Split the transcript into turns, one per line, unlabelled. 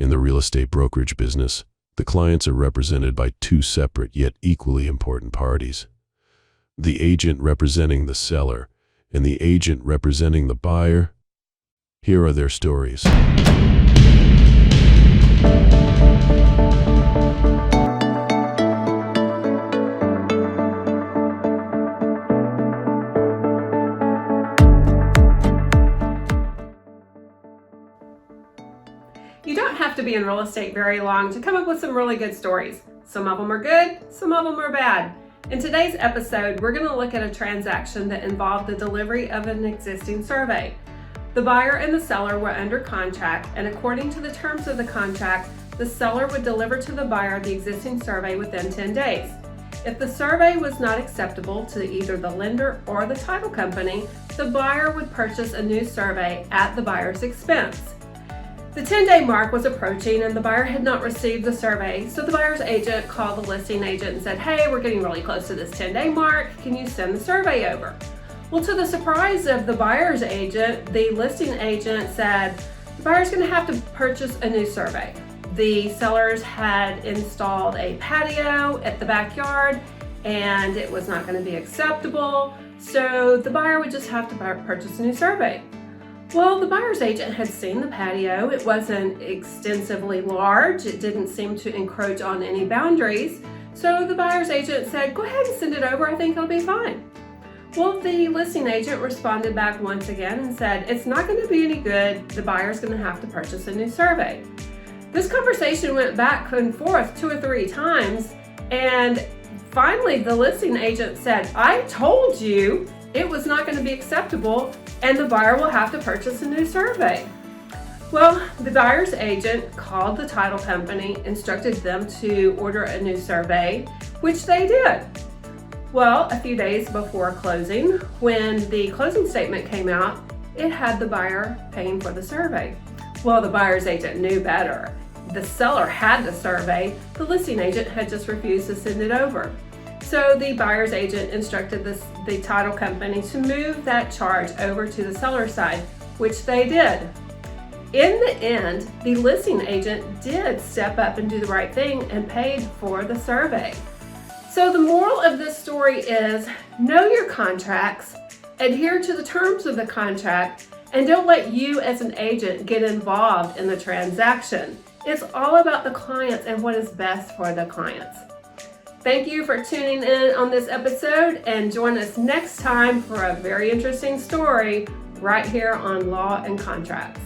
In the real estate brokerage business, the clients are represented by two separate yet equally important parties. The agent representing the seller and the agent representing the buyer. Here are their stories.
You don't have to be in real estate very long to come up with some really good stories. Some of them are good, some of them are bad. In today's episode, we're going to look at a transaction that involved the delivery of an existing survey. The buyer and the seller were under contract, and according to the terms of the contract, the seller would deliver to the buyer the existing survey within 10 days. If the survey was not acceptable to either the lender or the title company, the buyer would purchase a new survey at the buyer's expense. The 10-day mark was approaching and the buyer had not received the survey, so the buyer's agent called the listing agent and said, "Hey, we're getting really close to this 10-day mark. Can you send the survey over?" Well, to the surprise of the buyer's agent, the listing agent said, the buyer's going to have to purchase a new survey. The sellers had installed a patio at the backyard and it was not going to be acceptable, so the buyer would just have to purchase a new survey. Well, the buyer's agent had seen the patio. It wasn't extensively large. It didn't seem to encroach on any boundaries. So the buyer's agent said, "Go ahead and send it over. I think it'll be fine." Well, the listing agent responded back once again and said, "It's not going to be any good. The buyer's going to have to purchase a new survey." This conversation went back and forth 2 or 3 times. And finally, the listing agent said, "I told you it was not going to be acceptable and the buyer will have to purchase a new survey." Well, the buyer's agent called the title company, instructed them to order a new survey, which they did. Well, a few days before closing, when the closing statement came out, it had the buyer paying for the survey. Well, the buyer's agent knew better. The seller had the survey, the listing agent had just refused to send it over. So the buyer's agent instructed the title company to move that charge over to the seller's side, which they did. In the end, the listing agent did step up and do the right thing and paid for the survey. So the moral of this story is, know your contracts, adhere to the terms of the contract, and don't let you as an agent get involved in the transaction. It's all about the clients and what is best for the clients. Thank you for tuning in on this episode, and join us next time for a very interesting story right here on Law and Contracts.